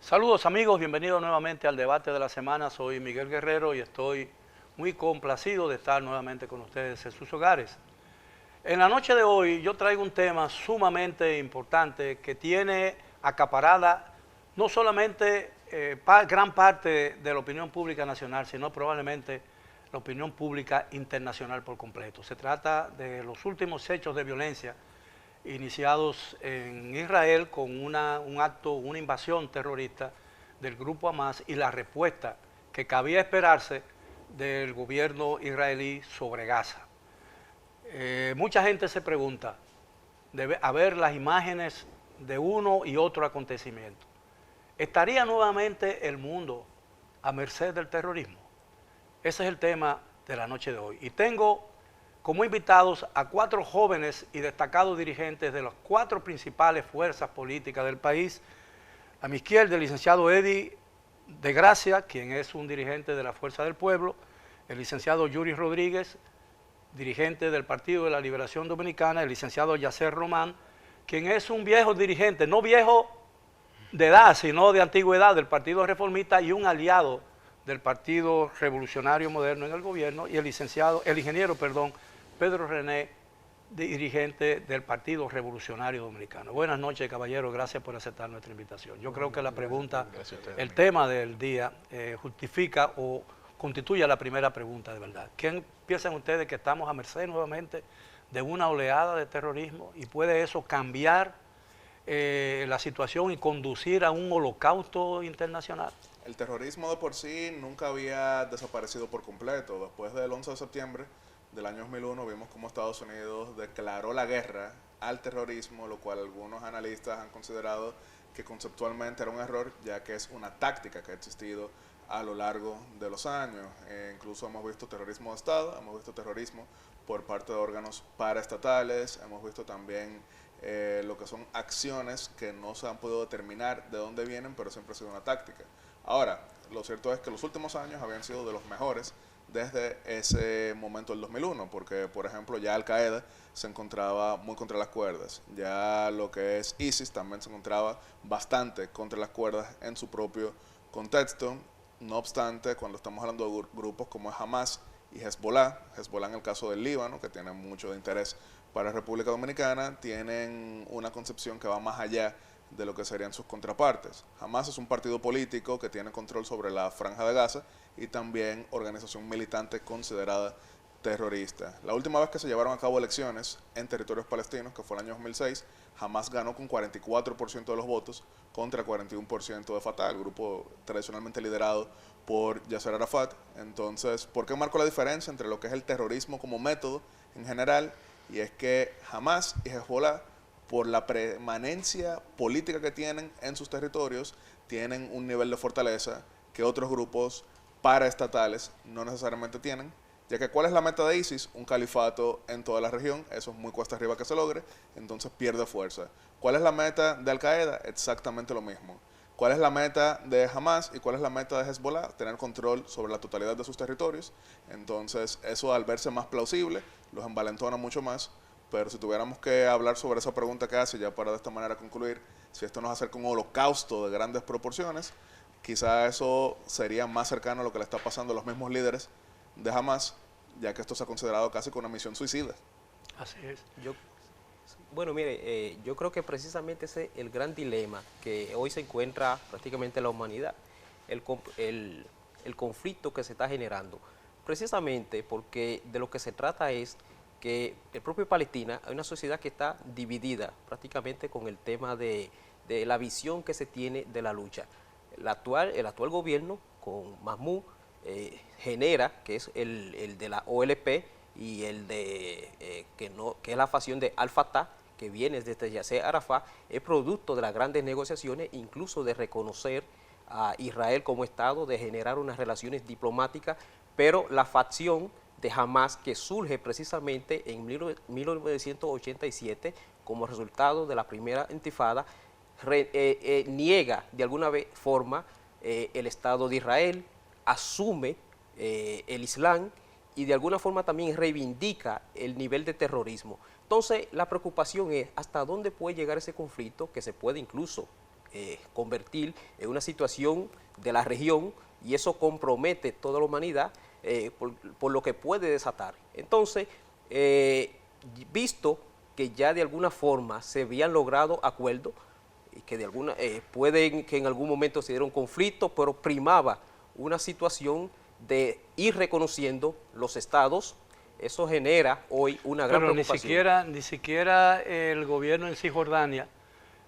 Saludos amigos, bienvenidos nuevamente al debate de la semana. Soy Miguel Guerrero y estoy muy complacido de estar nuevamente con ustedes en sus hogares. En la noche de hoy yo traigo un tema sumamente importante que tiene acaparada no solamente gran parte de la opinión pública nacional, sino probablemente la opinión pública internacional por completo. Se trata de los últimos hechos de violencia iniciados en Israel con una invasión terrorista del grupo Hamas y la respuesta que cabía esperarse del gobierno israelí sobre Gaza. Mucha gente se pregunta, a ver las imágenes de uno y otro acontecimiento, ¿estaría nuevamente el mundo a merced del terrorismo? Ese es el tema de la noche de hoy. Y tengo como invitados a 4 jóvenes y destacados dirigentes de las 4 principales fuerzas políticas del país. A mi izquierda, el licenciado Eddie de Gracia, quien es un dirigente de la Fuerza del Pueblo, el licenciado Yuri Rodríguez, dirigente del Partido de la Liberación Dominicana, el licenciado Yacer Román, quien es un viejo dirigente, no viejo de edad, sino de antigüedad del Partido Reformista y un aliado del Partido Revolucionario Moderno en el gobierno, y el ingeniero Pedro René, dirigente del Partido Revolucionario Dominicano. Buenas noches, caballero, gracias por aceptar nuestra invitación. Yo creo que la pregunta, el tema del día, justifica o constituye la primera pregunta de verdad. ¿Quién piensan ustedes que estamos a merced nuevamente de una oleada de terrorismo y puede eso cambiar la situación y conducir a un holocausto internacional? El terrorismo de por sí nunca había desaparecido por completo. Después del 11 de septiembre del año 2001 vimos cómo Estados Unidos declaró la guerra al terrorismo, lo cual algunos analistas han considerado que conceptualmente era un error, ya que es una táctica que ha existido a lo largo de los años. Incluso hemos visto terrorismo de Estado, hemos visto terrorismo por parte de órganos paraestatales, hemos visto también lo que son acciones que no se han podido determinar de dónde vienen, pero siempre ha sido una táctica. Ahora, lo cierto es que los últimos años habían sido de los mejores desde ese momento del 2001, porque, por ejemplo, ya Al-Qaeda se encontraba muy contra las cuerdas, ya lo que es ISIS también se encontraba bastante contra las cuerdas en su propio contexto. No obstante, cuando estamos hablando de grupos como Hamas y Hezbollah en el caso del Líbano, que tienen mucho de interés para la República Dominicana, tienen una concepción que va más allá de lo que serían sus contrapartes. Hamas es un partido político que tiene control sobre la Franja de Gaza y también organización militante considerada terrorista. La última vez que se llevaron a cabo elecciones en territorios palestinos, que fue el año 2006, Hamas ganó con 44% de los votos contra 41% de Fatah, el grupo tradicionalmente liderado por Yasser Arafat. Entonces, ¿por qué marco la diferencia entre lo que es el terrorismo como método en general? Y es que Hamas y Hezbollah, por la permanencia política que tienen en sus territorios, tienen un nivel de fortaleza que otros grupos paraestatales no necesariamente tienen, ya que ¿cuál es la meta de ISIS? Un califato en toda la región, eso es muy cuesta arriba que se logre, entonces pierde fuerza. ¿Cuál es la meta de Al-Qaeda? Exactamente lo mismo. ¿Cuál es la meta de Hamas y cuál es la meta de Hezbollah? Tener control sobre la totalidad de sus territorios, entonces eso al verse más plausible, los envalentona mucho más. Pero si tuviéramos que hablar sobre esa pregunta que hace, ya para de esta manera concluir, si esto nos acerca a un holocausto de grandes proporciones, quizá eso sería más cercano a lo que le está pasando a los mismos líderes de Hamas, ya que esto se ha considerado casi como una misión suicida. Así es. Bueno, mire, yo creo que precisamente ese es el gran dilema que hoy se encuentra prácticamente la humanidad, el conflicto que se está generando, precisamente porque de lo que se trata es que el propio Palestina hay una sociedad que está dividida prácticamente con el tema de la visión que se tiene de la lucha. El actual gobierno con Mahmoud genera, que es el de la OLP y el de que es la facción de Al-Fatah, que viene desde Yasser Arafat, es producto de las grandes negociaciones, incluso de reconocer a Israel como Estado, de generar unas relaciones diplomáticas, pero la facción de Hamas, que surge precisamente en 1987 como resultado de la primera intifada, niega de alguna forma el Estado de Israel, asume el Islam y de alguna forma también reivindica el nivel de terrorismo. Entonces, la preocupación es hasta dónde puede llegar ese conflicto, que se puede incluso convertir en una situación de la región y eso compromete toda la humanidad por lo que puede desatar. Entonces, visto que ya de alguna forma se habían logrado acuerdos, que pueden que en algún momento se diera un conflicto, pero primaba una situación de ir reconociendo los estados, eso genera hoy una gran preocupación. Pero ni siquiera el gobierno en Cisjordania,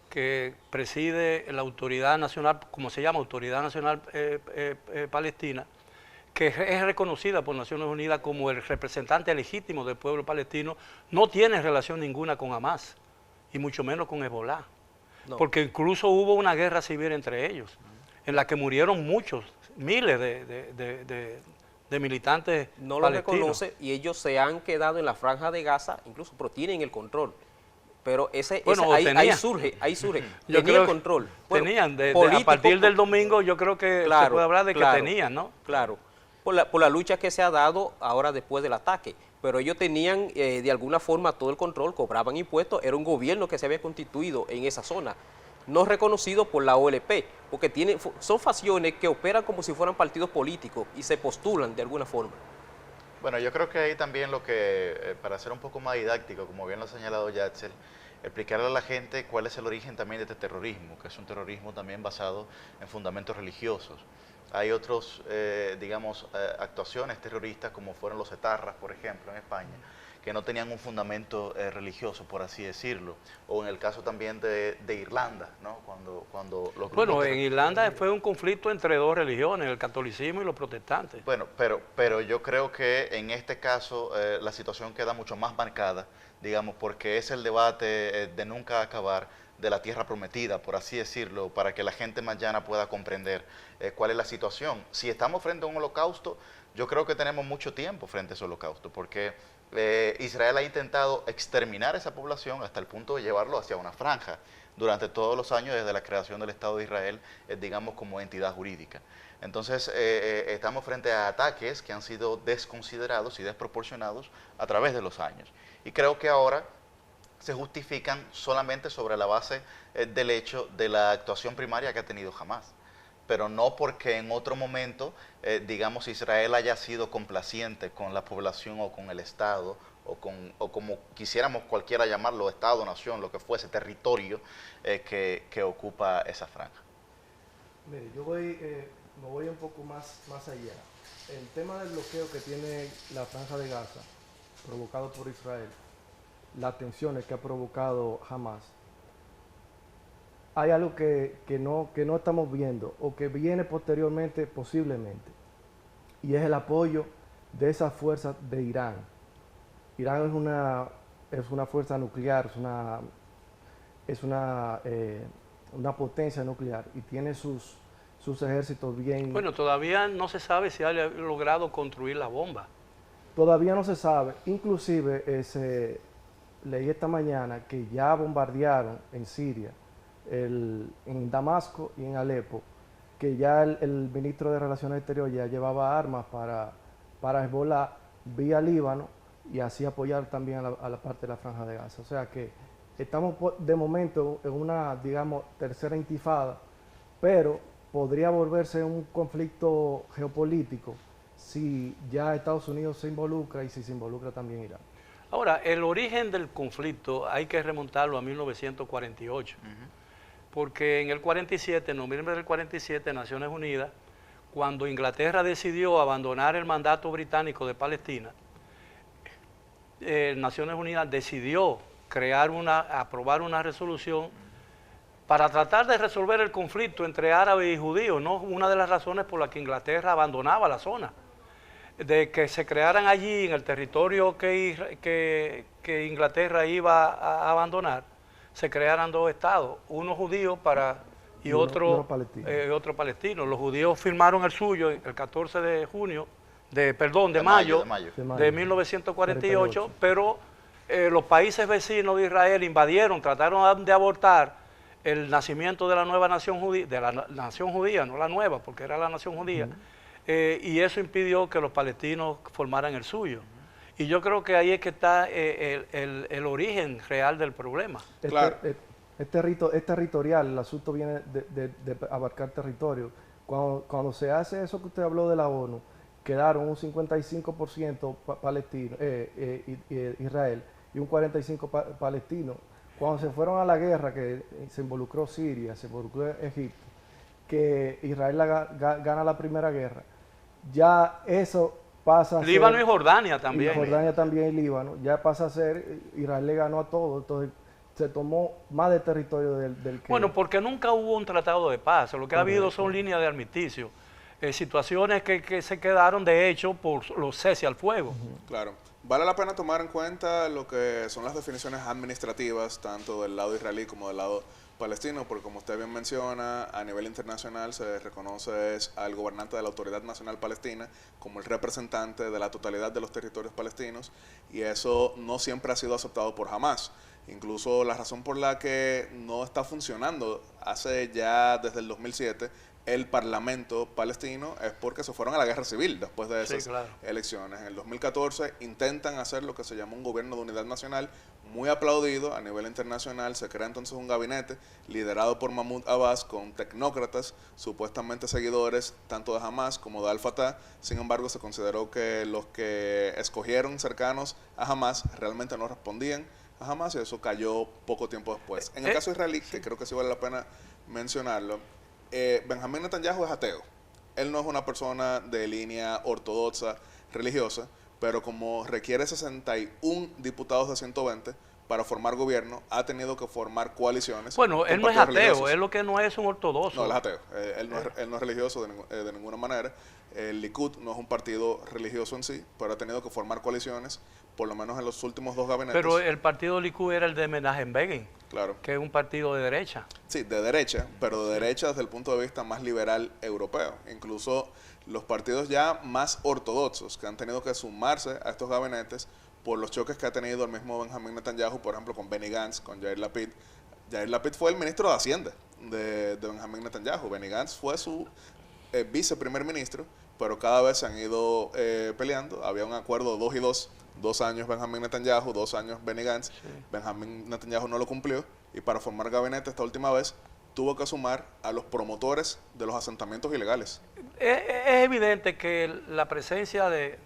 que preside la Autoridad Nacional, como se llama, Autoridad Nacional Palestina, que es reconocida por Naciones Unidas como el representante legítimo del pueblo palestino, no tiene relación ninguna con Hamas, y mucho menos con Hezbollah. No. Porque incluso hubo una guerra civil entre ellos, en la que murieron muchos, miles de militantes no lo reconoce y ellos se han quedado en la franja de Gaza, incluso, pero tienen el control. Pero ahí surge tenía el control. Bueno, a partir del domingo yo creo que se puede hablar de que tenían, ¿no? Claro, por la lucha que se ha dado ahora después del ataque. Pero ellos tenían de alguna forma todo el control, cobraban impuestos, era un gobierno que se había constituido en esa zona, no reconocido por la OLP, porque son facciones que operan como si fueran partidos políticos y se postulan de alguna forma. Bueno, yo creo que ahí también lo que, para ser un poco más didáctico, como bien lo ha señalado Yatzel, explicarle a la gente cuál es el origen también de este terrorismo, que es un terrorismo también basado en fundamentos religiosos. Hay otros, actuaciones terroristas como fueron los etarras, por ejemplo, en España, que no tenían un fundamento religioso, por así decirlo. O en el caso también de Irlanda, ¿no? Cuando los Bueno, en Irlanda fue un conflicto entre dos religiones, el catolicismo y los protestantes. Bueno, pero yo creo que en este caso la situación queda mucho más marcada, digamos, porque es el debate de nunca acabar de la tierra prometida, por así decirlo, para que la gente más llana pueda comprender cuál es la situación. Si estamos frente a un holocausto, yo creo que tenemos mucho tiempo frente a ese holocausto, porque Israel ha intentado exterminar esa población hasta el punto de llevarlo hacia una franja durante todos los años desde la creación del Estado de Israel, digamos, como entidad jurídica. Entonces, estamos frente a ataques que han sido desconsiderados y desproporcionados a través de los años. Y creo que ahora se justifican solamente sobre la base del hecho de la actuación primaria que ha tenido Hamás, pero no porque en otro momento, digamos, Israel haya sido complaciente con la población o con el Estado, o como quisiéramos cualquiera llamarlo, Estado, nación, lo que fuese, territorio que ocupa esa franja. Mire, yo me voy un poco más allá. El tema del bloqueo que tiene la franja de Gaza, provocado por Israel, las tensiones que ha provocado Hamas, hay algo que no estamos viendo o que viene posteriormente posiblemente, y es el apoyo de esas fuerzas de Irán. Irán es una fuerza nuclear, es una potencia nuclear y tiene sus ejércitos bien... Bueno, todavía no se sabe si ha logrado construir la bomba. Todavía no se sabe, inclusive leí esta mañana que ya bombardearon en Siria, en Damasco y en Alepo, que ya el ministro de Relaciones Exteriores ya llevaba armas para Hezbollah vía Líbano y así apoyar también a la parte de la Franja de Gaza. O sea que estamos de momento en una, digamos, tercera intifada, pero podría volverse un conflicto geopolítico si ya Estados Unidos se involucra y si se involucra también Irán. Ahora, el origen del conflicto hay que remontarlo a 1948, porque en el 47, en noviembre del 47, Naciones Unidas, cuando Inglaterra decidió abandonar el mandato británico de Palestina, Naciones Unidas decidió aprobar una resolución para tratar de resolver el conflicto entre árabes y judíos, ¿no? Una de las razones por las que Inglaterra abandonaba la zona, de que se crearan allí en el territorio que Inglaterra iba a abandonar, se crearan dos estados, uno judío y otro palestino. Los judíos firmaron el suyo el 14 de mayo de 1948, pero los países vecinos de Israel invadieron, trataron de abortar el nacimiento de la nueva nación judía, no la nueva, porque era la nación judía, y eso impidió que los palestinos formaran el suyo. Y yo creo que ahí es que está el origen real del problema. Claro. es territorial, el asunto viene de abarcar territorio. Cuando se hace eso que usted habló de la ONU, quedaron un 55% palestino, Israel y un 45% palestino. Cuando se fueron a la guerra, que se involucró Siria, se involucró Egipto, que Israel gana la primera guerra, ya eso pasa a Líbano ser, y Jordania también. y Jordania también y Líbano, ya pasa a ser, Israel le ganó a todo, entonces se tomó más de territorio del que... Bueno, porque nunca hubo un tratado de paz, lo que ha habido Correcto. son líneas de armisticio, situaciones que se quedaron de hecho por los cese al fuego. Claro. Vale la pena tomar en cuenta lo que son las definiciones administrativas, tanto del lado israelí como del lado palestino, porque como usted bien menciona, a nivel internacional se reconoce al gobernante de la Autoridad Nacional Palestina como el representante de la totalidad de los territorios palestinos, y eso no siempre ha sido aceptado por Hamás. Incluso la razón por la que no está funcionando hace ya desde el 2007 el Parlamento palestino es porque se fueron a la guerra civil después de esas elecciones. En el 2014 intentan hacer lo que se llama un gobierno de unidad nacional, muy aplaudido a nivel internacional. Se crea entonces un gabinete liderado por Mahmoud Abbas con tecnócratas, supuestamente seguidores tanto de Hamás como de Al-Fatah. Sin embargo, se consideró que los que escogieron cercanos a Hamás realmente no respondían a Hamás, y eso cayó poco tiempo después. En el caso israelí, que creo que sí vale la pena mencionarlo, Benjamín Netanyahu es ateo. Él no es una persona de línea ortodoxa religiosa, pero como requiere 61 diputados de 120 para formar gobierno, ha tenido que formar coaliciones. Bueno, él no es ateo, él lo que no es un ortodoxo. No, él es ateo. Él no es religioso de ninguna manera. El Likud no es un partido religioso en sí, pero ha tenido que formar coaliciones, por lo menos en los últimos 2 gabinetes. Pero el partido Likud era el de Menachem Begin, claro, que es un partido de derecha. Sí, de derecha, pero de derecha desde el punto de vista más liberal europeo. Incluso los partidos ya más ortodoxos que han tenido que sumarse a estos gabinetes por los choques que ha tenido el mismo Benjamín Netanyahu, por ejemplo, con Benny Gantz, con Yair Lapid. Yair Lapid fue el ministro de Hacienda de Benjamín Netanyahu. Benny Gantz fue su viceprimer ministro, pero cada vez se han ido peleando. Había un acuerdo 2 y 2, 2 años Benjamín Netanyahu, 2 años Benny Gantz. Sí. Benjamín Netanyahu no lo cumplió, y para formar gabinete esta última vez tuvo que sumar a los promotores de los asentamientos ilegales. Es evidente que la presencia de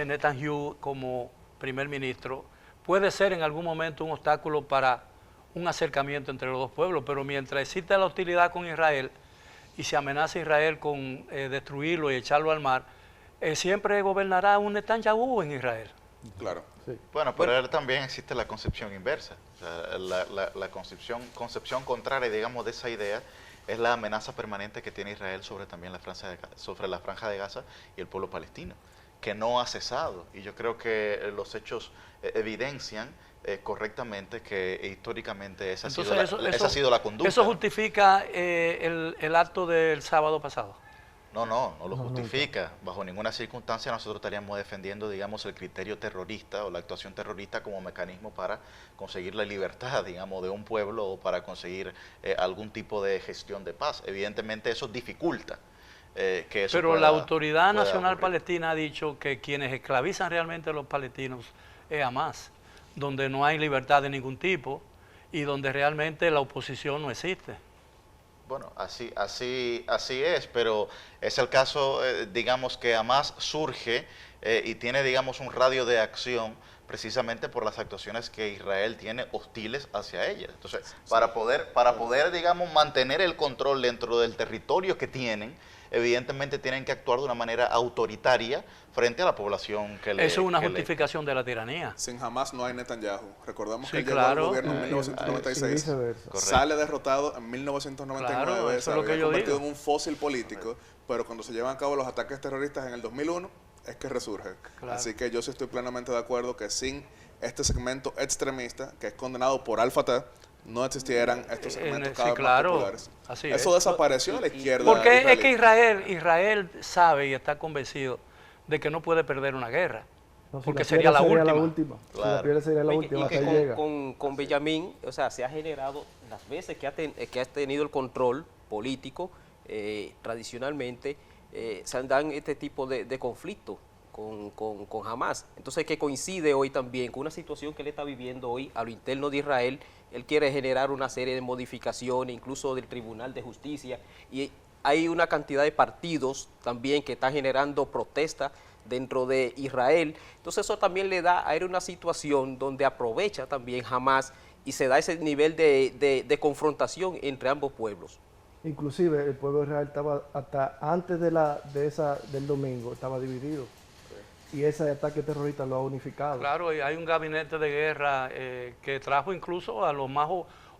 Netanyahu como primer ministro puede ser en algún momento un obstáculo para un acercamiento entre los dos pueblos, pero mientras exista la hostilidad con Israel y se amenaza a Israel con destruirlo y echarlo al mar, siempre gobernará un Netanyahu en Israel. Claro. Sí. Bueno, pero él también existe la concepción inversa. O sea, la concepción contraria, digamos, de esa idea es la amenaza permanente que tiene Israel sobre también la franja de Gaza y el pueblo palestino, que no ha cesado. Y yo creo que los hechos evidencian correctamente que históricamente esa ha sido la conducta. ¿Eso justifica el acto del sábado pasado? No lo justifica. Bajo ninguna circunstancia nosotros estaríamos defendiendo, digamos, el criterio terrorista o la actuación terrorista como mecanismo para conseguir la libertad, digamos, de un pueblo o para conseguir algún tipo de gestión de paz. Evidentemente eso dificulta que eso Pero la Autoridad Nacional ocurrir. Palestina ha dicho que quienes esclavizan realmente a los palestinos es Hamás, donde no hay libertad de ningún tipo y donde realmente la oposición no existe. Bueno, así es, pero es el caso, digamos, que Hamás surge y tiene, digamos, un radio de acción precisamente por las actuaciones que Israel tiene hostiles hacia ella. Entonces, para poder, digamos, mantener el control dentro del territorio que tienen, evidentemente tienen que actuar de una manera autoritaria frente a la población que le... Eso es una justificación de la tiranía. Sin Hamás no hay Netanyahu. Recordamos que él claro. llegó al gobierno en 1996, sale derrotado en 1999, claro, se había convertido en un fósil político, pero cuando se llevan a cabo los ataques terroristas en el 2001, es que resurge. Claro. Así que yo sí estoy plenamente de acuerdo que sin este segmento extremista, que es condenado por Al-Fatah, no existieran estos segmentos cada vez más populares. Eso desapareció a la izquierda. Porque es que Israel sabe y está convencido de que no puede perder una guerra, porque sería la última. Claro. Si la pierde sería la última. Y que con Benjamín, o sea, se ha generado las veces que ha tenido el control político, tradicionalmente, se dan este tipo de conflictos con Hamas. Entonces, que coincide hoy también con una situación que él está viviendo hoy a lo interno de Israel. Él quiere generar una serie de modificaciones, incluso del Tribunal de Justicia, y hay una cantidad de partidos también que están generando protestas dentro de Israel. Entonces eso también le da a él una situación donde aprovecha también Hamas y se da ese nivel de confrontación entre ambos pueblos. Inclusive el pueblo de Israel estaba hasta antes del domingo, estaba dividido. Y ese ataque terrorista lo ha unificado. Claro, y hay un gabinete de guerra que trajo incluso a los más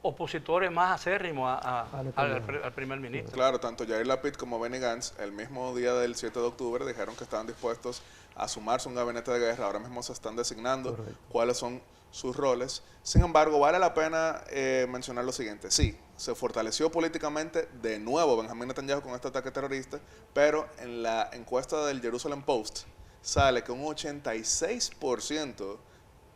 opositores más acérrimos al primer ministro. Claro, tanto Yair Lapid como Benny Gantz, el mismo día del 7 de octubre, dijeron que estaban dispuestos a sumarse a un gabinete de guerra. Ahora mismo se están designando cuáles son sus roles. Sin embargo, vale la pena mencionar lo siguiente. Sí, se fortaleció políticamente de nuevo Benjamín Netanyahu con este ataque terrorista, pero en la encuesta del Jerusalem Post sale que un 86%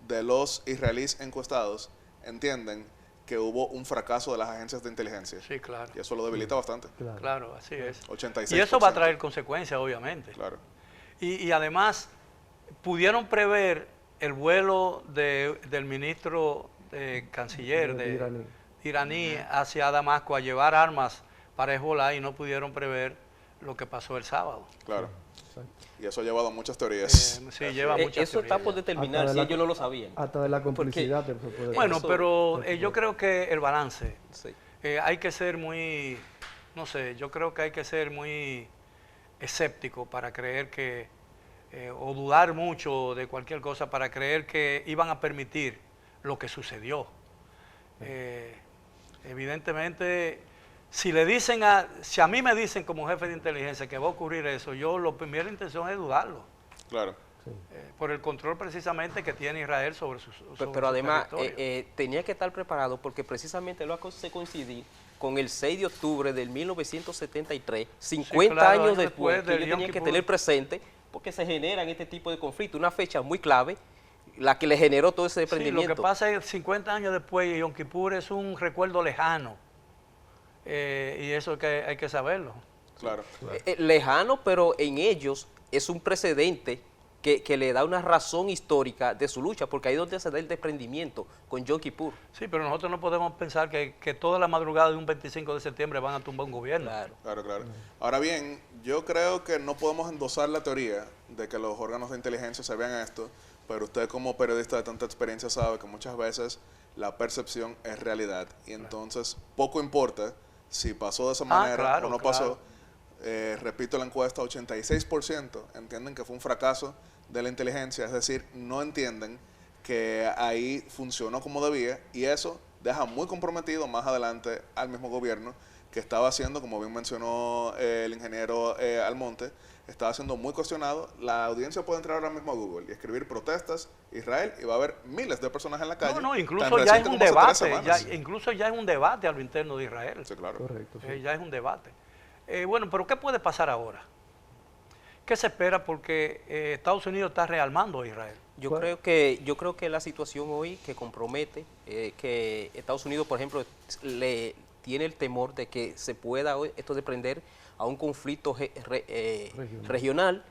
de los israelíes encuestados entienden que hubo un fracaso de las agencias de inteligencia. Sí, claro. Y eso lo debilita bastante. Claro, así es. 86%. Y eso va a traer consecuencias, obviamente. Claro. Y además, pudieron prever el vuelo del ministro canciller iraní hacia Damasco a llevar armas para Hezbollah y no pudieron prever lo que pasó el sábado. Claro. Y eso ha llevado a muchas teorías. Sí, lleva muchas eso está por determinar si ellos no lo sabían. Hasta de la complicidad. Bueno, pero yo creo que el balance, Sí. hay que ser muy, no sé, yo creo que hay que ser muy escéptico para creer que, o dudar mucho de cualquier cosa para creer que iban a permitir lo que sucedió. Evidentemente, si a mí me dicen como jefe de inteligencia que va a ocurrir eso, la primera intención es dudarlo. Claro. Por el control precisamente que tiene Israel sobre sus Pero además territorios. tenía que estar preparado porque precisamente lo hace coincidir con el 6 de octubre del 1973, 50 claro, años después, que del ellos Yom tenían que Kippur. tener presente porque se generan este tipo de conflictos, una fecha muy clave, la que le generó todo ese Sí, desprendimiento. lo que pasa es que 50 años después, Yom Kippur es un recuerdo lejano. Y eso hay que saberlo. Claro. Lejano, pero en ellos es un precedente que le da una razón histórica de su lucha, porque ahí es donde se da el desprendimiento con Yom Kippur. Sí, pero nosotros no podemos pensar que toda la madrugada de un 25 de septiembre van a tumbar un gobierno. Claro. Ahora bien, yo creo que no podemos endosar la teoría de que los órganos de inteligencia se vean esto, pero usted como periodista de tanta experiencia sabe que muchas veces la percepción es realidad. Y entonces poco importa si pasó de esa manera o no pasó. Repito la encuesta, 86% entienden que fue un fracaso de la inteligencia, es decir, no entienden que ahí funcionó como debía, y eso deja muy comprometido más adelante al mismo gobierno que estaba haciendo, como bien mencionó el ingeniero Almonte, estaba siendo muy cuestionado. La audiencia puede entrar ahora mismo a Google y escribir protestas Israel y va a haber miles de personas en la calle. No, incluso ya es un debate, incluso ya es un debate a lo interno de Israel. Sí, claro. Correcto. Sí. Ya es un debate. Bueno, pero ¿qué puede pasar ahora? ¿Qué se espera? Porque Estados Unidos está rearmando a Israel. Yo creo que la situación hoy que compromete, que Estados Unidos, por ejemplo, le tiene el temor de que se pueda esto desprender a un conflicto regional.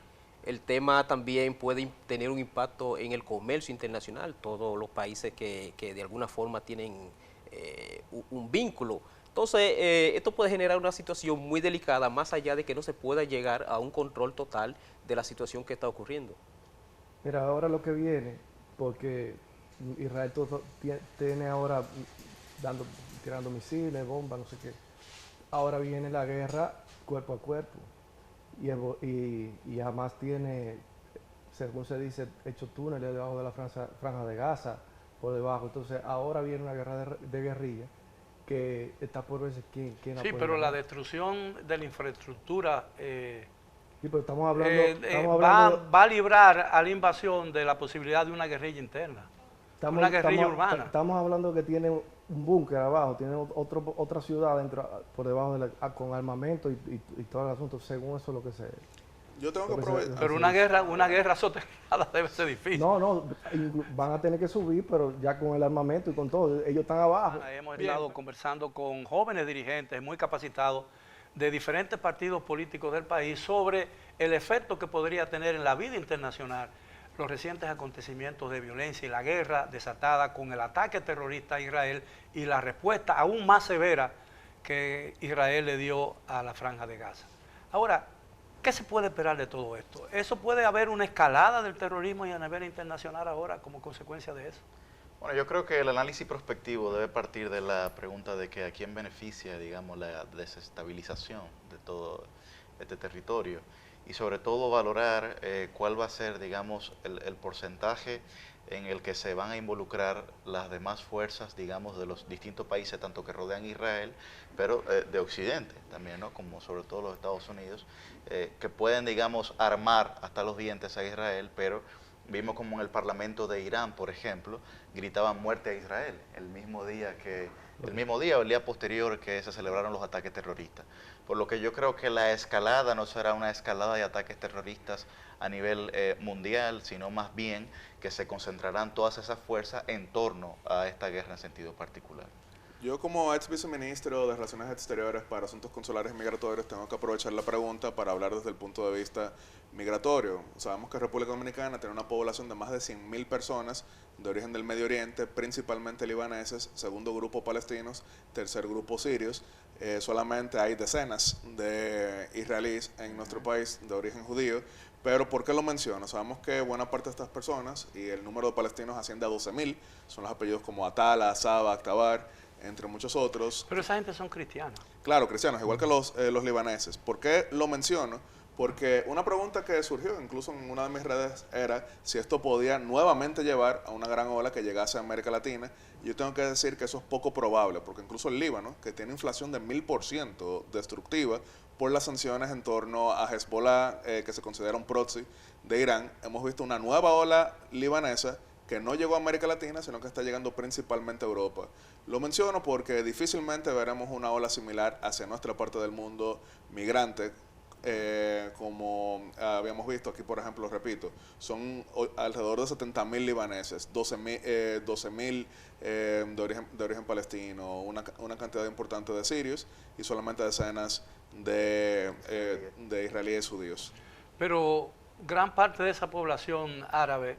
El tema también puede tener un impacto en el comercio internacional, todos los países que de alguna forma tienen un vínculo. Entonces, esto puede generar una situación muy delicada, más allá de que no se pueda llegar a un control total de la situación que está ocurriendo. Mira, ahora lo que viene, porque Israel tiene ahora tirando misiles, bombas, no sé qué. Ahora viene la guerra cuerpo a cuerpo. Y Hamas tiene, según se dice, hecho túneles debajo de la franja de Gaza, por debajo. Entonces, ahora viene una guerra de guerrilla que está por verse quién Sí, pero la destrucción de la infraestructura sí, pero estamos hablando va a librar a la invasión de la posibilidad de una guerrilla interna, una guerrilla urbana. Estamos hablando que tiene un búnker abajo, tiene otra ciudad dentro, por debajo con armamento y todo el asunto, según eso es lo que se... Yo tengo que aprovechar. Pero una guerra soterrada debe ser difícil. No, van a tener que subir, pero ya con el armamento y con todo, ellos están abajo. Hemos estado conversando con jóvenes dirigentes muy capacitados de diferentes partidos políticos del país sobre el efecto que podría tener en la vida internacional los recientes acontecimientos de violencia y la guerra desatada con el ataque terrorista a Israel y la respuesta aún más severa que Israel le dio a la Franja de Gaza. Ahora, ¿qué se puede esperar de todo esto? ¿Eso puede haber una escalada del terrorismo y a nivel internacional ahora como consecuencia de eso? Bueno, yo creo que el análisis prospectivo debe partir de la pregunta de que a quién beneficia, digamos, la desestabilización de todo este territorio y sobre todo valorar cuál va a ser, digamos, el porcentaje en el que se van a involucrar las demás fuerzas, digamos, de los distintos países, tanto que rodean Israel, pero de Occidente también, ¿no? Como sobre todo los Estados Unidos, que pueden, digamos, armar hasta los dientes a Israel, pero vimos como en el Parlamento de Irán, por ejemplo, gritaban muerte a Israel el mismo día o el día posterior que se celebraron los ataques terroristas. Por lo que yo creo que la escalada no será una escalada de ataques terroristas a nivel mundial, sino más bien que se concentrarán todas esas fuerzas en torno a esta guerra en sentido particular. Yo como ex viceministro de Relaciones Exteriores para Asuntos Consulares y Migratorios tengo que aprovechar la pregunta para hablar desde el punto de vista migratorio. Sabemos que República Dominicana tiene una población de más de 100.000 personas de origen del Medio Oriente, principalmente libaneses, segundo grupo palestinos, tercer grupo sirios. Solamente hay decenas de israelíes en nuestro país de origen judío. Pero ¿por qué lo menciono? Sabemos que buena parte de estas personas y el número de palestinos asciende a 12.000, son los apellidos como Atala, Saba, Aktabar, entre muchos otros. Pero esa gente son cristianos. Claro, cristianos, igual que los libaneses. ¿Por qué lo menciono? Porque una pregunta que surgió incluso en una de mis redes era si esto podía nuevamente llevar a una gran ola que llegase a América Latina. Y yo tengo que decir que eso es poco probable, porque incluso el Líbano, que tiene inflación de 1000% destructiva por las sanciones en torno a Hezbollah, que se considera un proxy de Irán, hemos visto una nueva ola libanesa que no llegó a América Latina, sino que está llegando principalmente a Europa. Lo menciono porque difícilmente veremos una ola similar hacia nuestra parte del mundo migrante, como habíamos visto aquí, por ejemplo, repito, son alrededor de 70.000 libaneses, 12.000 de origen palestino, una cantidad importante de sirios y solamente decenas de israelíes judíos. Pero gran parte de esa población árabe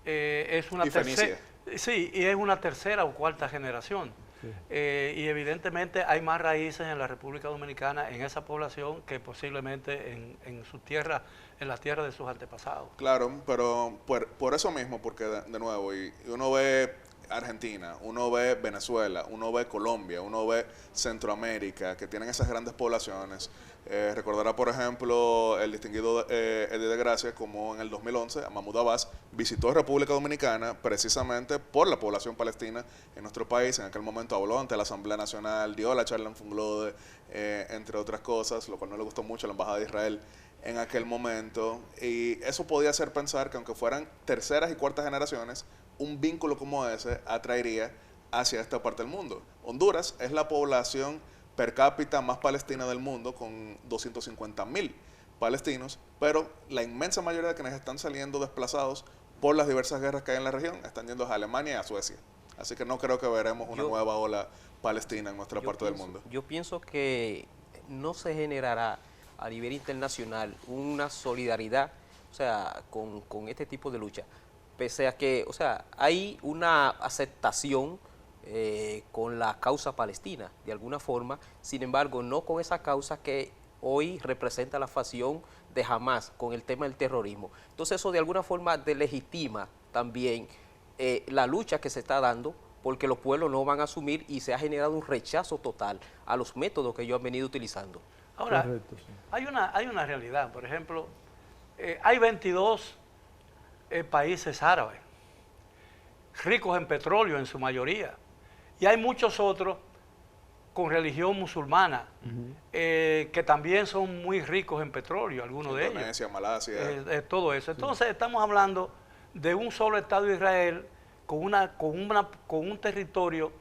es una tercera, sí, y es una tercera o cuarta generación. Sí. Y evidentemente hay más raíces en la República Dominicana, en esa población, que posiblemente en sus tierras, en las tierras de sus antepasados. Claro, pero por eso mismo, porque de nuevo, y uno ve Argentina, uno ve Venezuela, uno ve Colombia, uno ve Centroamérica, que tienen esas grandes poblaciones. Recordará, por ejemplo, el distinguido Eddie de Gracia, como en el 2011, Mahmoud Abbas visitó República Dominicana precisamente por la población palestina en nuestro país. En aquel momento habló ante la Asamblea Nacional, dio la charla en Funglode, entre otras cosas, lo cual no le gustó mucho a la Embajada de Israel en aquel momento. Y eso podía hacer pensar que aunque fueran terceras y cuartas generaciones, un vínculo como ese atraería hacia esta parte del mundo. Honduras es la población per cápita más palestina del mundo, con 250.000 palestinos, pero la inmensa mayoría de quienes están saliendo desplazados por las diversas guerras que hay en la región están yendo a Alemania y a Suecia. Así que no creo que veremos una nueva ola palestina en nuestra parte del mundo. Yo pienso que no se generará a nivel internacional una solidaridad, o sea, con este tipo de lucha, pese a que, o sea, hay una aceptación con la causa palestina, de alguna forma, sin embargo, no con esa causa que hoy representa la facción de Hamás con el tema del terrorismo. Entonces eso de alguna forma delegitima también la lucha que se está dando, porque los pueblos no van a asumir y se ha generado un rechazo total a los métodos que ellos han venido utilizando. Ahora, correcto, sí. hay una realidad, por ejemplo, hay 22 países árabes, ricos en petróleo en su mayoría, y hay muchos otros con religión musulmana, que también son muy ricos en petróleo, algunos de ellos. Indonesia, Malasia. Todo eso. Entonces estamos hablando de un solo Estado de Israel con un territorio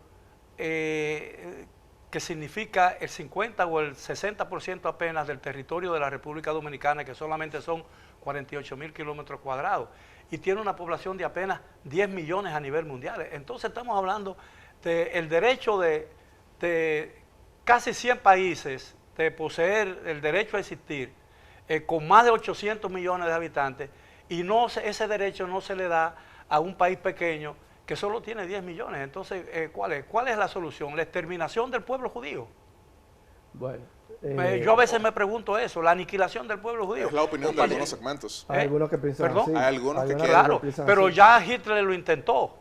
que significa el 50 o el 60% apenas del territorio de la República Dominicana, que solamente son 48.000 kilómetros cuadrados, y tiene una población de apenas 10 millones a nivel mundial. Entonces estamos hablando del derecho de casi 100 países de poseer el derecho a existir con más de 800 millones de habitantes y ese derecho no se le da a un país pequeño que solo tiene 10 millones. Entonces, ¿cuál es la solución? ¿La exterminación del pueblo judío? Bueno, Yo a veces me pregunto eso, la aniquilación del pueblo judío. Es la opinión de algunos segmentos. hay algunos que piensan ¿perdón? así. Hay algunos que algunos Claro, piensan pero así. ya Hitler lo intentó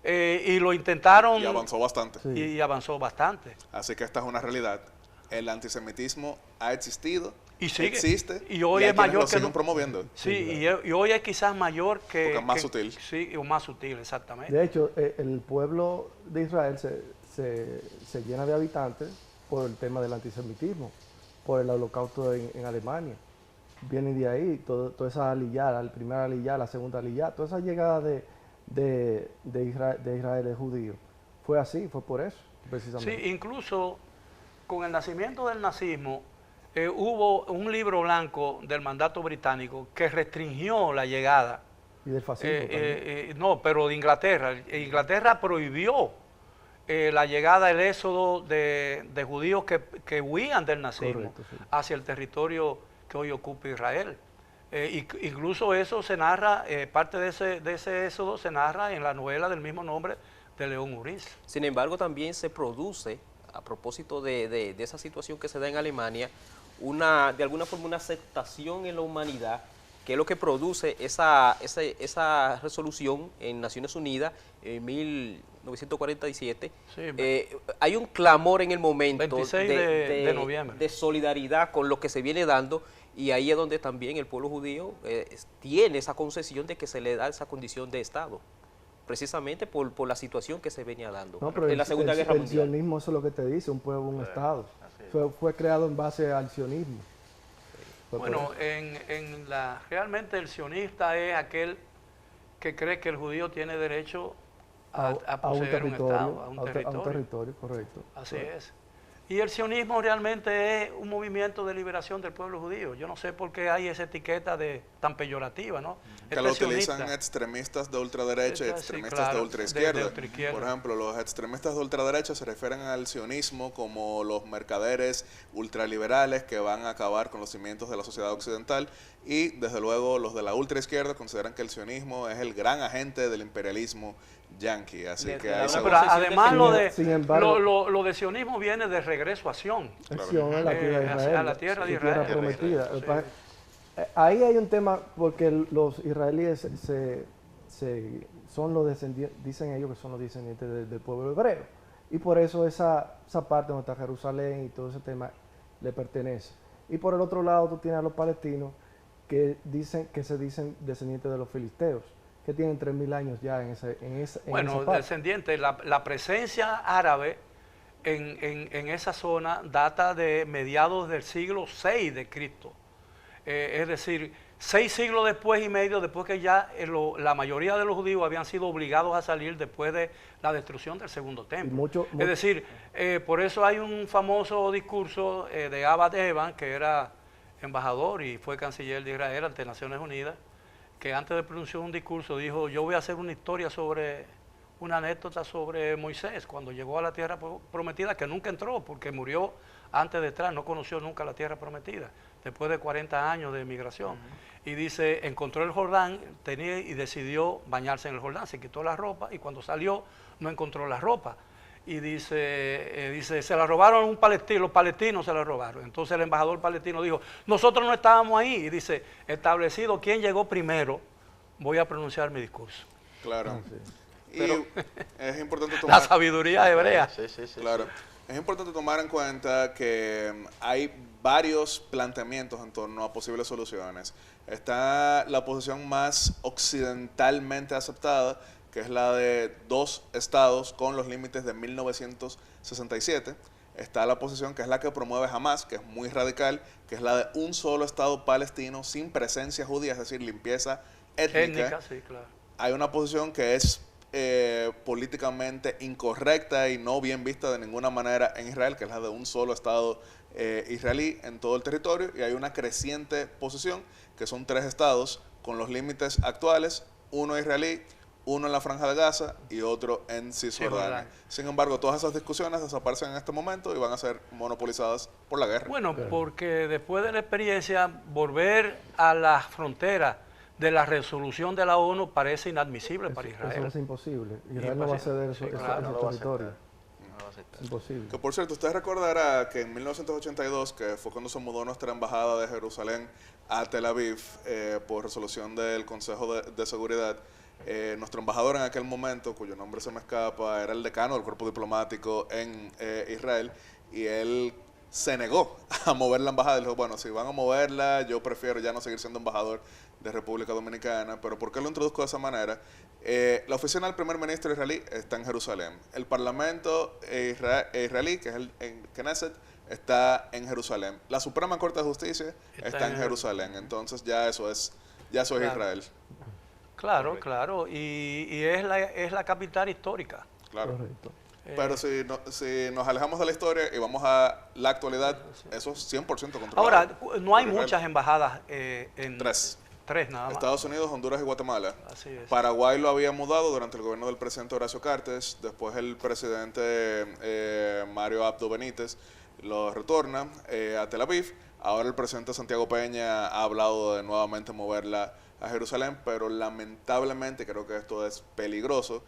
y lo intentaron Y avanzó bastante. Sí. y avanzó bastante. Así que esta es una realidad. El antisemitismo ha existido, Y sigue. existe, Y hoy hay es quienes mayor lo que siguen nunca. promoviendo. Sí, y hoy es quizás mayor que... Porque es más sutil. Sí, o más sutil, exactamente. De hecho, el pueblo de Israel se llena de habitantes por el tema del antisemitismo, por el holocausto en Alemania. Viene de ahí, toda esa aliyá, la primera aliyá, la segunda aliyá, toda esa llegada de Israel de judíos. Fue así, fue por eso, precisamente. Sí, incluso con el nacimiento del nazismo, hubo un libro blanco del mandato británico que restringió la llegada. Y del fascismo también. No, pero de Inglaterra. Inglaterra prohibió la llegada, el éxodo de judíos que huían del nazismo Correcto, sí. hacia el territorio que hoy ocupa Israel. Incluso eso se narra, parte de ese éxodo se narra en la novela del mismo nombre de León Uris. Sin embargo, también se produce, a propósito de esa situación que se da en Alemania, de alguna forma una aceptación en la humanidad, que es lo que produce esa resolución en Naciones Unidas en 1947. Sí, hay un clamor en el momento 26 de noviembre. de solidaridad con lo que se viene dando, y ahí es donde también el pueblo judío tiene esa concesión de que se le da esa condición de Estado, precisamente por la situación que se venía dando No, pero en la Segunda Guerra el Mundial. sionismo, eso es lo que te dice, un pueblo, un Estado. así es. Fue creado en base al sionismo. Fue por Bueno, eso. realmente el sionista es aquel que cree que el judío tiene derecho a un poseer un territorio, Estado, a un territorio. territorio, correcto. Así es. Y el sionismo realmente es un movimiento de liberación del pueblo judío. Yo no sé por qué hay esa etiqueta tan peyorativa, ¿no? Que lo utilizan sionista. extremistas de ultraderecha y Sí, extremistas claro, de ultraizquierda. de ultraizquierda. Por ejemplo, los extremistas de ultraderecha se refieren al sionismo como los mercaderes ultraliberales que van a acabar con los cimientos de la sociedad occidental, y desde luego los de la ultraizquierda consideran que el sionismo es el gran agente del imperialismo yanqui. Así Le- que le ahí da se una Pero posición además Sin embargo- lo de sionismo viene de regreso a Sion. Acción a la tierra de Israel. a la tierra de su Israel. prometida. Sí. Ahí hay un tema porque los israelíes son los descendientes, dicen ellos que son los descendientes del pueblo hebreo. Y por eso esa parte donde está Jerusalén y todo ese tema le pertenece. Y por el otro lado tú tienes a los palestinos que se dicen descendientes de los filisteos, que tienen 3000 años ya en esa Bueno, parte. descendiente, la presencia árabe en esa zona data de mediados del siglo VI de Cristo. Es decir, 6 siglos después y medio, después que ya la mayoría de los judíos habían sido obligados a salir después de la destrucción del segundo templo. Es decir, por eso hay un famoso discurso de Abad Eban, que era embajador y fue canciller de Israel ante Naciones Unidas, que antes de pronunciar un discurso dijo: yo voy a hacer una anécdota sobre Moisés cuando llegó a la tierra prometida, que nunca entró porque murió antes de entrar, no conoció nunca la tierra prometida, después de 40 años de migración. Y dice, encontró el Jordán y decidió bañarse en el Jordán, se quitó la ropa y cuando salió no encontró la ropa. Y dice, se la robaron un palestino, los palestinos se la robaron. Entonces el embajador palestino dijo: nosotros no estábamos ahí. Y dice, establecido quién llegó primero, voy a pronunciar mi discurso. Claro. Y Pero- es importante La tomar... sabiduría hebrea. Sí, sí, sí. Claro. Sí. Es importante tomar en cuenta que hay varios planteamientos en torno a posibles soluciones. Está la posición más occidentalmente aceptada, que es la de 2 estados con los límites de 1967. Está la posición que es la que promueve Hamas, que es muy radical, que es la de un solo estado palestino sin presencia judía, es decir, limpieza étnica. Sí, claro. Hay una posición que es políticamente incorrecta y no bien vista de ninguna manera en Israel, que es la de un solo Estado israelí en todo el territorio, y hay una creciente posición que son 3 estados con los límites actuales, uno israelí, uno en la Franja de Gaza y otro en Cisjordania. Cisjordania. Sin embargo, todas esas discusiones desaparecen en este momento y van a ser monopolizadas por la guerra. Bueno, porque después de la experiencia, volver a las fronteras de la resolución de la ONU parece inadmisible para Eso Israel. es imposible. Israel no va a ceder esos territorios. Es imposible. Que por cierto, usted recordará que en 1982, que fue cuando se mudó nuestra embajada de Jerusalén a Tel Aviv por resolución del Consejo de Seguridad, nuestro embajador en aquel momento, cuyo nombre se me escapa, era el decano del cuerpo diplomático en Israel, y él se negó a mover la embajada. Dijo, bueno, si van a moverla, yo prefiero ya no seguir siendo embajador de República Dominicana. Pero ¿por qué lo introduzco de esa manera? La oficina del primer ministro israelí está en Jerusalén. El parlamento israelí, que es el Knesset, está en Jerusalén. La Suprema Corte de Justicia está en Jerusalén. Entonces ya eso es Claro. Israel. Claro, claro, y es la capital histórica. Claro. Correcto. Pero si nos alejamos de la historia y vamos a la actualidad, eso es 100% controlado. Ahora, no hay por Israel. muchas embajadas en... Tres. Nada más. Estados Unidos, Honduras y Guatemala. Así es. Paraguay lo había mudado durante el gobierno del presidente Horacio Cartes. Después el presidente Mario Abdo Benítez lo retorna a Tel Aviv. Ahora el presidente Santiago Peña ha hablado de nuevamente moverla a Jerusalén, pero lamentablemente creo que esto es peligroso.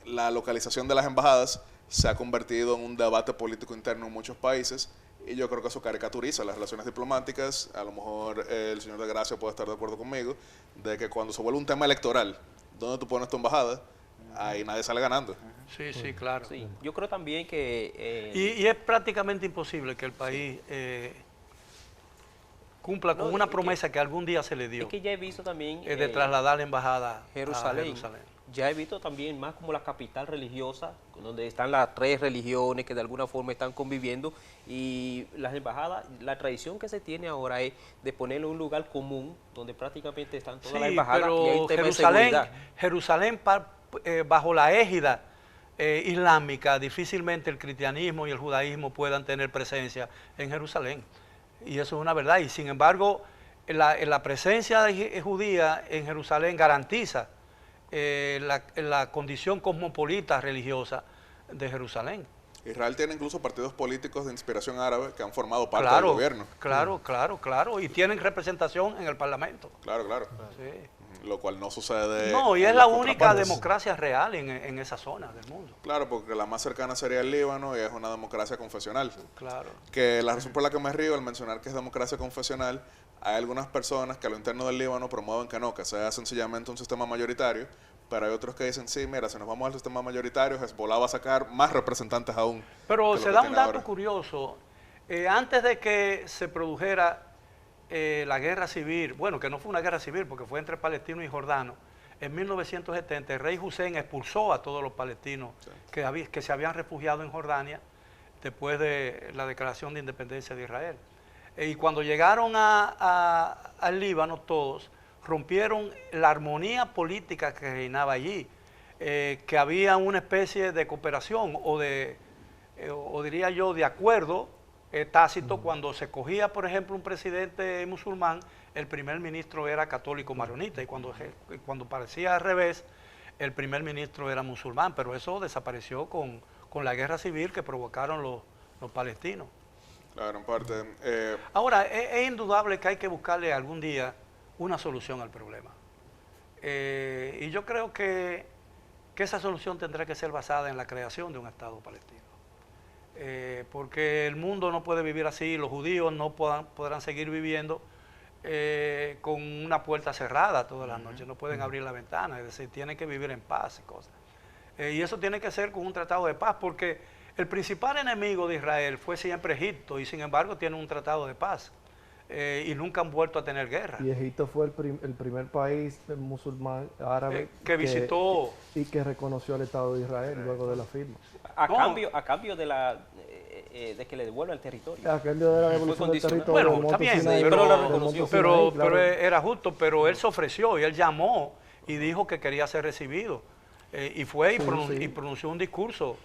La localización de las embajadas se ha convertido en un debate político interno en muchos países. Y yo creo que eso caricaturiza las relaciones diplomáticas. A lo mejor el señor de Gracia puede estar de acuerdo conmigo, de que cuando se vuelve un tema electoral, donde tú pones tu embajada, ahí nadie sale ganando. Sí, sí, claro. Sí, yo creo también que... Y es prácticamente imposible que el país cumpla con una promesa que algún día se le dio, es que ya he visto también... de trasladar la embajada Jerusalén. a Jerusalén. Ya he visto también más como la capital religiosa, donde están las tres religiones que de alguna forma están conviviendo, y las embajadas, la tradición que se tiene ahora es de ponerlo en un lugar común donde prácticamente están todas las embajadas y hay un tema de seguridad. Jerusalén bajo la égida islámica, difícilmente el cristianismo y el judaísmo puedan tener presencia en Jerusalén. Y eso es una verdad. Y sin embargo, la presencia judía en Jerusalén garantiza la condición cosmopolita religiosa de Jerusalén. Israel tiene incluso partidos políticos de inspiración árabe que han formado parte del gobierno. Claro. Y tienen representación en el Parlamento. Claro. Sí. Lo cual no sucede. No, y es la única democracia real en esa zona del mundo. Claro, porque la más cercana sería el Líbano y es una democracia confesional. Claro. Que la razón por la que me río al mencionar que es democracia confesional, hay algunas personas que a lo interno del Líbano promueven que sea sencillamente un sistema mayoritario, pero hay otros que dicen, sí, mira, si nos vamos al sistema mayoritario, Hezbollah va a sacar más representantes aún. Pero que se lo da que un tiene dato ahora. curioso. Antes de que se produjera la guerra civil, bueno, que no fue una guerra civil porque fue entre palestinos y jordanos, en 1970 el rey Hussein expulsó a todos los palestinos que se habían refugiado en Jordania después de la declaración de independencia de Israel. Y cuando llegaron al Líbano todos, rompieron la armonía política que reinaba allí, que había una especie de cooperación o diría yo de acuerdo tácito. Cuando se cogía, por ejemplo, un presidente musulmán, el primer ministro era católico maronita, y cuando parecía al revés, el primer ministro era musulmán, pero eso desapareció con la guerra civil que provocaron los palestinos. Claro, en parte. Ahora, es indudable que hay que buscarle algún día una solución al problema. Y yo creo que esa solución tendrá que ser basada en la creación de un Estado palestino. Porque el mundo no puede vivir así, los judíos no podrán seguir viviendo con una puerta cerrada todas las noches, no pueden abrir la ventana, es decir, tienen que vivir en paz y cosas. Y eso tiene que ser con un tratado de paz, porque el principal enemigo de Israel fue siempre Egipto, y sin embargo tienen un tratado de paz. Y nunca han vuelto a tener guerra. Y Egipto fue el primer país musulmán árabe que visitó y que reconoció al Estado de Israel luego de la firma. A cambio de que le devuelva el territorio. A cambio de la devolución del territorio. Bueno, del está monte bien, Sinaí, pero lo del reconoció. monte Sinaí, claro. Pero era justo, pero él se ofreció y él llamó y dijo que quería ser recibido. Y fue y pronunció un discurso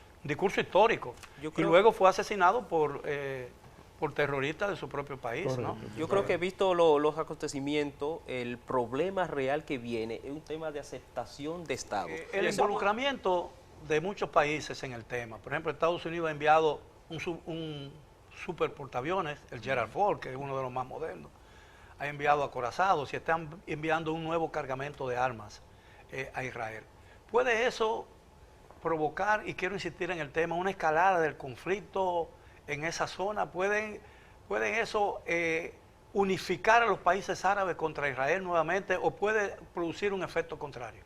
histórico. Y luego fue asesinado por por terroristas de su propio país, ¿no? Correcto. Yo creo que visto los acontecimientos, el problema real que viene es un tema de aceptación de Estado. El involucramiento de muchos países en el tema. Por ejemplo, Estados Unidos ha enviado un super portaaviones, el Gerald Ford, que es uno de los más modernos. Ha enviado acorazados y están enviando un nuevo cargamento de armas a Israel. ¿Puede eso provocar, y quiero insistir en el tema, una escalada del conflicto en esa zona? ¿Pueden eso unificar a los países árabes contra Israel nuevamente o puede producir un efecto contrario?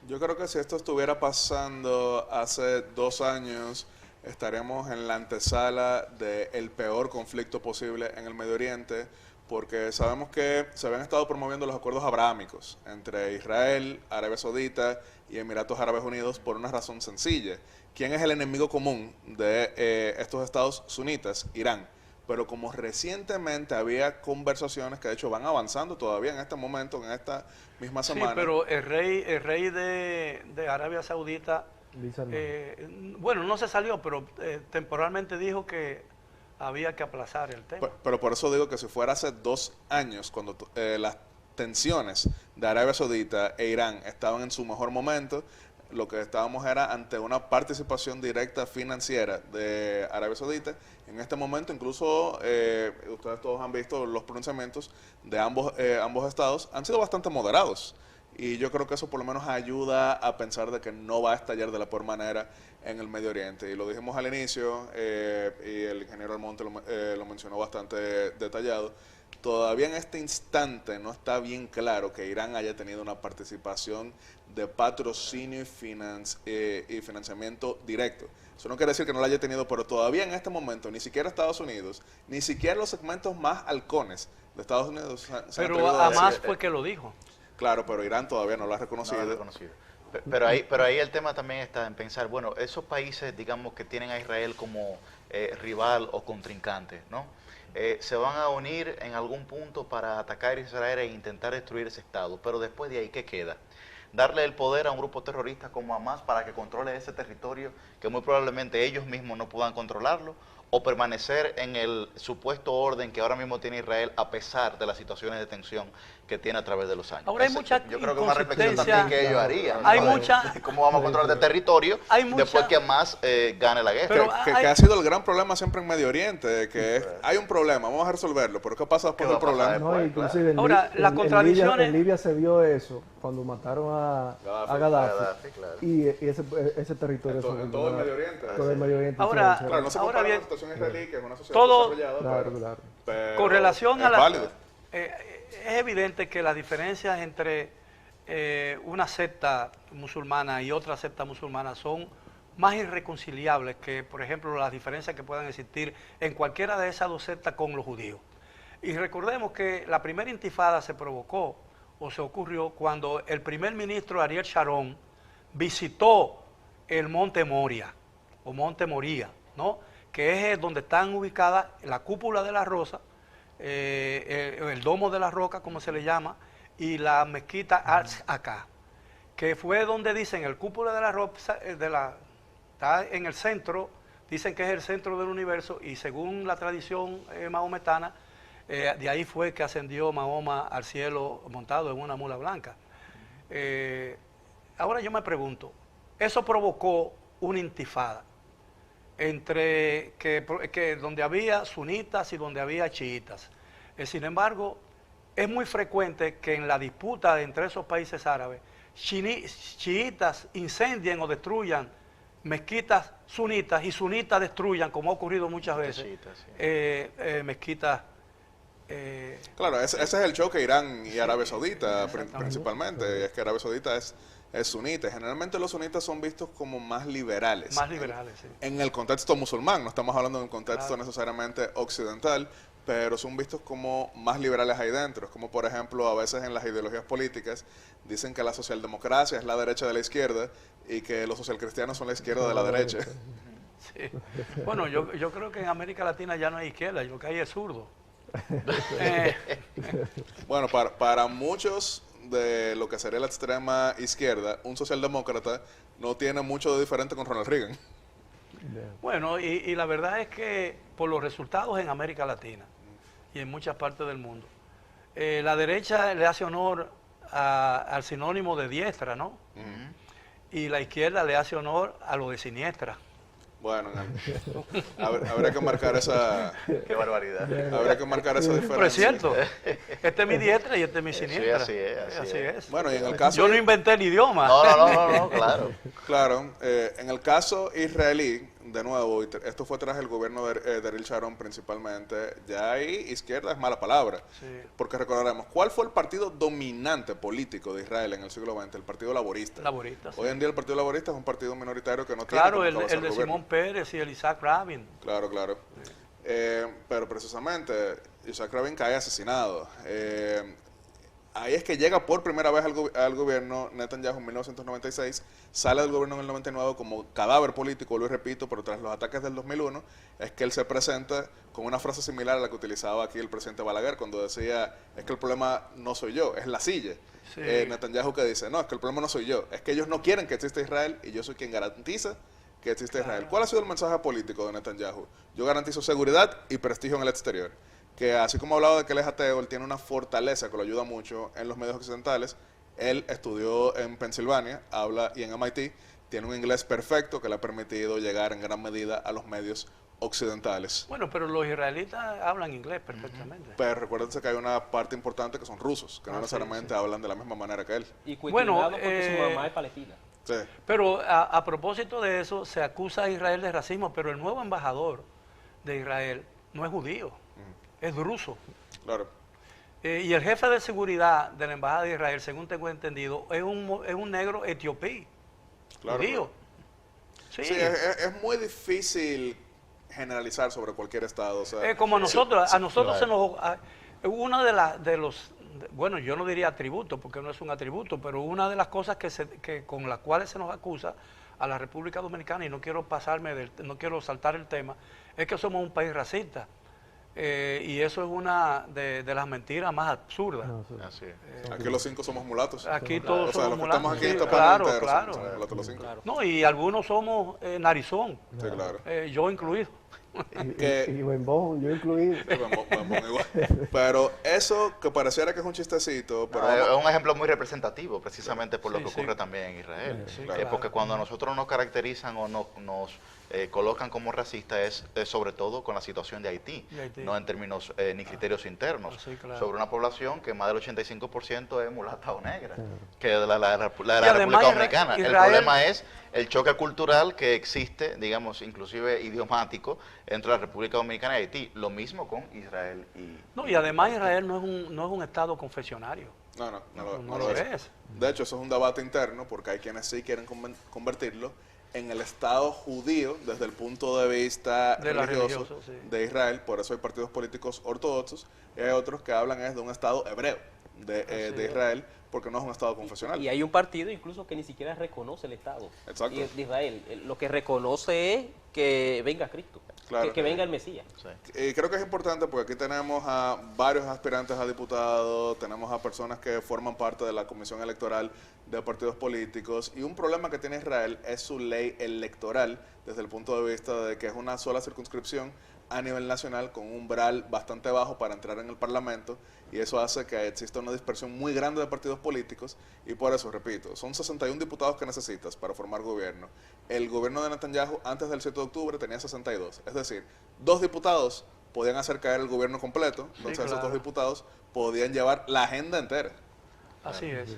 Yo creo que si esto estuviera pasando hace 2 años, estaríamos en la antesala del peor conflicto posible en el Medio Oriente, porque sabemos que se habían estado promoviendo los acuerdos abrahámicos entre Israel, Arabia Saudita y Emiratos Árabes Unidos por una razón sencilla. ¿Quién es el enemigo común de estos estados sunitas? Irán. Pero como recientemente había conversaciones que de hecho van avanzando todavía en este momento, en esta misma semana. Sí, pero el rey de Arabia Saudita, bueno, no se salió, pero temporalmente dijo que había que aplazar el tema. Pero por eso digo que si fuera hace 2 años, cuando las tensiones de Arabia Saudita e Irán estaban en su mejor momento, lo que estábamos era ante una participación directa financiera de Arabia Saudita. En este momento, incluso, ustedes todos han visto los pronunciamientos de ambos estados, han sido bastante moderados. Y yo creo que eso por lo menos ayuda a pensar de que no va a estallar de la peor manera en el Medio Oriente. Y lo dijimos al inicio, y el ingeniero Almonte lo mencionó bastante detallado. Todavía en este instante no está bien claro que Irán haya tenido una participación de patrocinio y financiamiento directo. Eso no quiere decir que no lo haya tenido, pero todavía en este momento ni siquiera Estados Unidos, ni siquiera los segmentos más halcones de Estados Unidos se han Pero Hamas fue que lo dijo. Claro, pero Irán todavía no lo ha reconocido. No lo ha reconocido. Pero ahí el tema también está en pensar, bueno, esos países, digamos, que tienen a Israel como rival o contrincante, ¿no? Se van a unir en algún punto para atacar a Israel e intentar destruir ese Estado, pero después de ahí, ¿qué queda? Darle el poder a un grupo terrorista como Hamas para que controle ese territorio que muy probablemente ellos mismos no puedan controlarlo, o permanecer en el supuesto orden que ahora mismo tiene Israel a pesar de las situaciones de tensión que tiene a través de los años. Ahora hay mucha yo creo que es una reflexión inconsistencia. también que ellos harían, ¿no? Hay mucha... ¿Cómo vamos a controlar el territorio después que Hamas gane la guerra? Pero que ha sido el gran problema siempre en Medio Oriente, que hay un problema, vamos a resolverlo, pero ¿qué pasa después del problema? No, inclusive Ahora, las contradicciones... en Libia se vio eso, cuando mataron a Gaddafi, claro. y ese territorio... En todo el Medio Oriente. Todo el Medio Oriente. Ahora, sí, Claro, no se Ahora compara bien, con la situación israelí, que es una sociedad todo- desarrollada, claro. pero Con relación a es la... válido. Es evidente que las diferencias entre una secta musulmana y otra secta musulmana son más irreconciliables que, por ejemplo, las diferencias que puedan existir en cualquiera de esas dos sectas con los judíos. Y recordemos que la primera intifada se provocó o se ocurrió cuando el primer ministro Ariel Sharon visitó el Monte Moria, o Monte Moría, ¿no? Que es donde están ubicadas la cúpula de la Rosa, el domo de la roca, como se le llama, y la mezquita Al-Aqsa, que fue donde dicen el cúpula de la roca, está en el centro, dicen que es el centro del universo, y según la tradición mahometana, de ahí fue que ascendió Mahoma al cielo montado en una mula blanca. Ahora yo me pregunto, eso provocó una intifada entre que donde había sunitas y donde había chiitas. Sin embargo, es muy frecuente que en la disputa entre esos países árabes, chiitas incendien o destruyan mezquitas sunitas y sunitas destruyan, como ha ocurrido muchas veces, mezquitas. Claro, ese es el choque Irán y Arabia Saudita principalmente, es que Arabia Saudita es sunita. Generalmente los sunitas son vistos como más liberales. Más liberales, sí. En el contexto musulmán, no estamos hablando de un contexto necesariamente occidental, pero son vistos como más liberales ahí dentro. Es como, por ejemplo, a veces en las ideologías políticas dicen que la socialdemocracia es la derecha de la izquierda y que los socialcristianos son la izquierda de la derecha. Sí. Bueno, yo creo que en América Latina ya no hay izquierda, lo que hay es zurdo. Bueno, para muchos de lo que sería la extrema izquierda, un socialdemócrata no tiene mucho de diferente con Ronald Reagan. Bueno, y la verdad es que por los resultados en América Latina y en muchas partes del mundo, la derecha le hace honor al sinónimo de diestra, ¿no? Y la izquierda le hace honor a lo de siniestra. Bueno, habría que marcar esa... Qué barbaridad. Habría que marcar esa diferencia. Pero es cierto, este es mi diestra y este es mi siniestra. Sí, así es. Bueno, y en el caso... Yo no inventé el idioma. No, claro. Claro, en el caso israelí, de nuevo, esto fue tras el gobierno de Ariel Sharon principalmente, ya ahí izquierda es mala palabra, Sí. porque recordaremos, ¿cuál fue el partido dominante político de Israel en el siglo XX? El Partido Laborista. Laborista, sí. Hoy en día el Partido Laborista es un partido minoritario que no tiene Claro, como el cabeza de gobierno. Simón Pérez y el Isaac Rabin. Claro. Pero precisamente Isaac Rabin cae asesinado. Ahí es que llega por primera vez al gobierno Netanyahu en 1996, sale del gobierno en el 99 como cadáver político, lo repito, pero tras los ataques del 2001 es que él se presenta con una frase similar a la que utilizaba aquí el presidente Balaguer cuando decía, es que el problema no soy yo, es la silla. Sí. Netanyahu que dice, no, es que el problema no soy yo, es que ellos no quieren que exista Israel y yo soy quien garantiza que existe Israel. ¿Cuál ha sido el mensaje político de Netanyahu? Yo garantizo seguridad y prestigio en el exterior. Que así como hablaba de que él es ateo, él tiene una fortaleza que lo ayuda mucho en los medios occidentales. Él estudió en Pensilvania, habla y en MIT, tiene un inglés perfecto que le ha permitido llegar en gran medida a los medios occidentales. Bueno, pero los israelitas hablan inglés perfectamente. Pero recuérdense que hay una parte importante que son rusos, que no sí, necesariamente hablan de la misma manera que él. Y Bueno, cuestionado porque su mamá es palestina. Sí, Pero a propósito de eso, se acusa a Israel de racismo, pero el nuevo embajador de Israel no es judío, es druso. claro. Y el jefe de seguridad de la embajada de Israel, según tengo entendido, es un negro etiopí, Claro, judío. Sí, Sí, es muy difícil generalizar sobre cualquier estado. O sea, como a nosotros, claro. se nos... Una de los, bueno, yo no diría atributos, porque no es un atributo, pero una de las cosas que con las cuales se nos acusa a la República Dominicana, y no quiero no quiero saltar el tema, es que somos un país racista. Y eso es una de las mentiras más absurdas. No, sí. Así es. aquí los 5 somos mulatos. Aquí todos O sea, somos los que estamos mulatos. aquí en Sí, esta panel claro, entero claro. somos mulatos los 5. Claro. No, y algunos somos narizón, Sí, claro. yo incluido. Y Bembón, yo incluido. Igual. Pero eso que pareciera que es un chistecito, pero No, es un ejemplo muy representativo precisamente por lo Sí, que sí. ocurre también en Israel. Sí, claro. Porque cuando a nosotros nos caracterizan o nos colocan como racistas es sobre todo con la situación de Haití, De Haití. no en términos ni criterios internos, Sí, claro. sobre una población que más del 85% es mulata o negra, que de la además República Dominicana. El Israel- problema es el choque cultural que existe, digamos, inclusive idiomático, entre la República Dominicana y Haití. Lo mismo con Israel y... No, y además Israel no es un estado confesionario. no No lo lo es. es. De hecho, eso es un debate interno porque hay quienes sí quieren convertirlo en el Estado judío desde el punto de vista De la religioso religioso, sí. de Israel. Por eso hay partidos políticos ortodoxos y hay otros que hablan es de un Estado hebreo de Israel porque no es un Estado confesional. Y hay un partido incluso que ni siquiera reconoce el Estado Exacto. de Israel. Lo que reconoce es que venga Cristo, Claro. que venga el Mesías. Sí. Y creo que es importante porque aquí tenemos a varios aspirantes a diputados, tenemos a personas que forman parte de la comisión electoral de partidos políticos y un problema que tiene Israel es su ley electoral desde el punto de vista de que es una sola circunscripción a nivel nacional con un umbral bastante bajo para entrar en el Parlamento y eso hace que exista una dispersión muy grande de partidos políticos y por eso, repito, son 61 diputados que necesitas para formar gobierno. El gobierno de Netanyahu antes del 7 de octubre tenía 62, es decir, 2 diputados podían hacer caer el gobierno completo, entonces esos claro. 2 diputados podían llevar la agenda entera. Así es.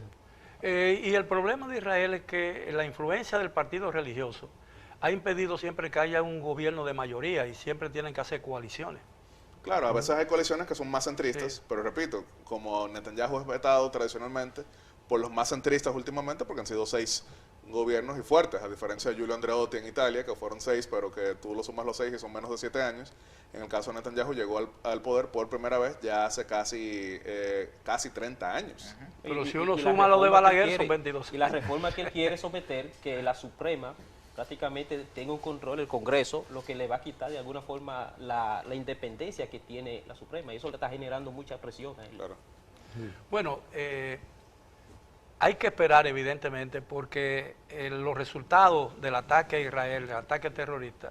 Y el problema de Israel es que la influencia del partido religioso ha impedido siempre que haya un gobierno de mayoría y siempre tienen que hacer coaliciones. Claro, a veces hay coaliciones que son más centristas, Sí. pero repito, como Netanyahu es vetado tradicionalmente por los más centristas últimamente, porque han sido 6 gobiernos y fuertes, a diferencia de Giulio Andreotti en Italia, que fueron 6, pero que tú lo sumas los 6 y son menos de 7 años. En el caso de Netanyahu llegó al poder por primera vez ya hace casi 30 años. Pero Y- si y- uno y la suma lo de reforma que Balaguer, quiere- son 22. Y la reforma que él quiere someter, que la Suprema prácticamente tenga un control, el Congreso, lo que le va a quitar de alguna forma la independencia que tiene la Suprema. Y eso le está generando mucha presión a él. Claro. Bueno, hay que esperar, evidentemente, porque los resultados del ataque a Israel, del ataque terrorista,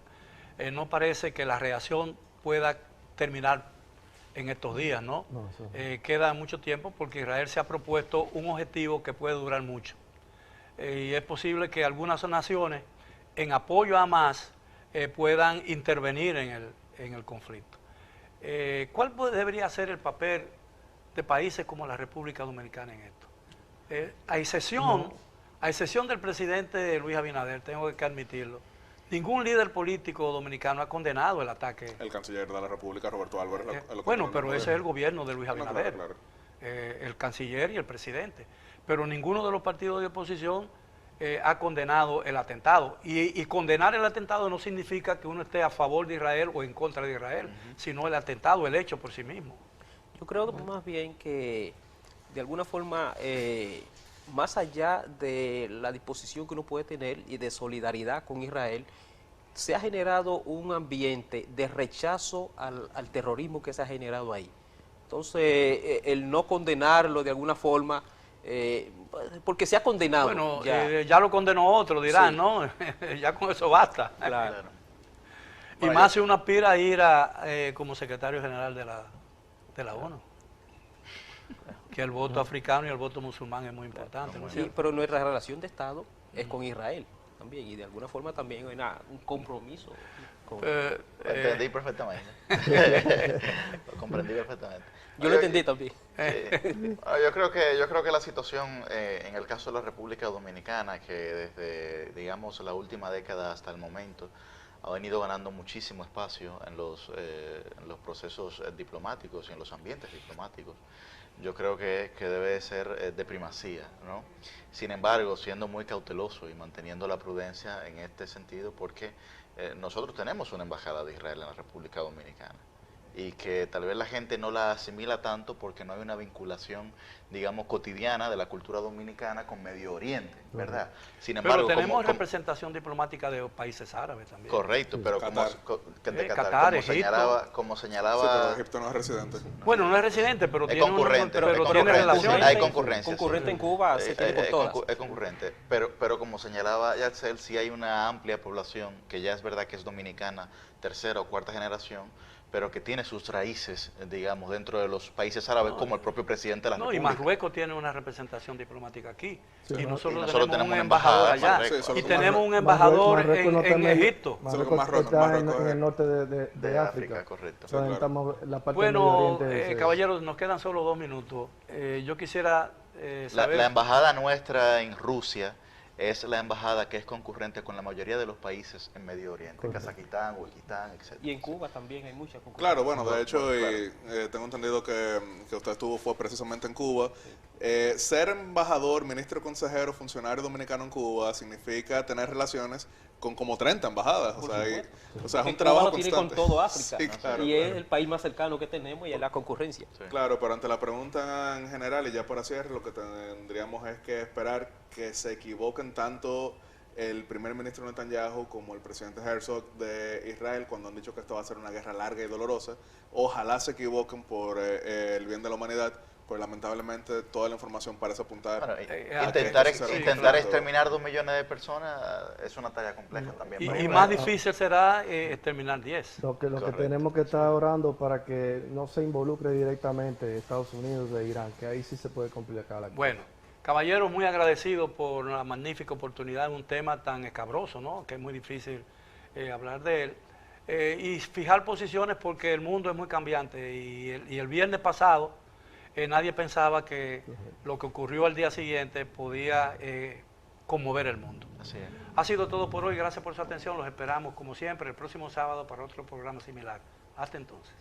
no parece que la reacción pueda terminar en estos días, ¿no? No, eso no. Queda mucho tiempo porque Israel se ha propuesto un objetivo que puede durar mucho. Y es posible que algunas naciones, en apoyo a Hamas, puedan intervenir en el conflicto. ¿Cuál debería ser el papel de países como la República Dominicana en esto? A excepción del presidente Luis Abinader, tengo que admitirlo, ningún líder político dominicano ha condenado el ataque. El canciller de la República, Roberto Álvarez. Bueno, pero ese es el gobierno de Luis Abinader, claro. El canciller y el presidente. Pero ninguno de los partidos de oposición ha condenado el atentado. Y condenar el atentado no significa que uno esté a favor de Israel o en contra de Israel, sino el atentado, el hecho por sí mismo. Yo creo que más bien que de alguna forma, más allá de la disposición que uno puede tener y de solidaridad con Israel, se ha generado un ambiente de rechazo al terrorismo que se ha generado ahí. Entonces, el no condenarlo de alguna forma, porque se ha condenado. Bueno, ya lo condenó otro, dirán, sí. ¿No? Ya con eso basta. Claro. Y más si uno aspira a ir como secretario general de la ONU. Que el voto africano y el voto musulmán es muy importante. ¿No? Sí, pero nuestra relación de Estado es con Israel también, y de alguna forma también hay un compromiso. Entendí perfectamente. Lo comprendí perfectamente. Yo lo entendí también. Sí. Yo creo que la situación en el caso de la República Dominicana, que desde, digamos, la última década hasta el momento, ha venido ganando muchísimo espacio en los procesos diplomáticos y en los ambientes diplomáticos. Yo creo que debe ser de primacía, ¿no? Sin embargo, siendo muy cauteloso y manteniendo la prudencia en este sentido, porque nosotros tenemos una embajada de Israel en la República Dominicana y que tal vez la gente no la asimila tanto porque no hay una vinculación, digamos, cotidiana de la cultura dominicana con Medio Oriente, ¿verdad? Sin embargo, pero tenemos representación diplomática de países árabes también. Correcto, pero Qatar. Qatar, como señalaba... Sí, pero Egipto no es residente. Bueno, no es residente, pero es tiene concurrente, tiene relaciones. Hay concurrencia. Concurrente en Cuba se tiene por todas. Es concurrente, pero como señalaba Yatzel, sí hay una amplia población que ya es verdad que es dominicana, tercera o cuarta generación, pero que tiene sus raíces, digamos, dentro de los países árabes, como el propio presidente de la República. Y Marruecos tiene una representación diplomática aquí. Sí, y nosotros tenemos un una embajador allá. Marruecos. Y tenemos un embajador en Egipto. Marruecos está en el norte de África. Correcto. Entonces, necesitamos la parte Bueno, del Medio Oriente. caballeros, nos quedan solo 2 minutos. Yo quisiera saber... La embajada nuestra en Rusia es la embajada que es concurrente con la mayoría de los países en Medio Oriente, Kazajistán, Uzbekistán, etc. Y en Cuba también hay mucha concurrencia. Claro, bueno, de hecho, tengo entendido que usted fue precisamente en Cuba. Ser embajador, ministro, consejero, funcionario dominicano en Cuba significa tener relaciones con como 30 embajadas. O sea, es un trabajo constante. constante. Tiene con todo África. Sí, claro, y es el país más cercano que tenemos y es la concurrencia. Sí. Claro, pero ante la pregunta en general, y ya para cierre, lo que tendríamos es que esperar que se equivoquen tanto el primer ministro Netanyahu como el presidente Herzog de Israel cuando han dicho que esto va a ser una guerra larga y dolorosa. Ojalá se equivoquen por el bien de la humanidad, pues lamentablemente toda la información parece apuntar. Bueno, intentar exterminar 2 millones de personas es una tarea compleja también. Y más difícil será exterminar 10. Lo que tenemos que estar orando para que no se involucre directamente Estados Unidos e Irán, que ahí sí se puede complicar la cosa. Bueno, caballeros, muy agradecido por la magnífica oportunidad en un tema tan escabroso, ¿no? Que es muy difícil hablar de él. Y fijar posiciones porque el mundo es muy cambiante. Y el viernes pasado nadie pensaba que lo que ocurrió al día siguiente podía conmover el mundo. Así es. Ha sido todo por hoy. Gracias por su atención. Los esperamos, como siempre, el próximo sábado para otro programa similar. Hasta entonces.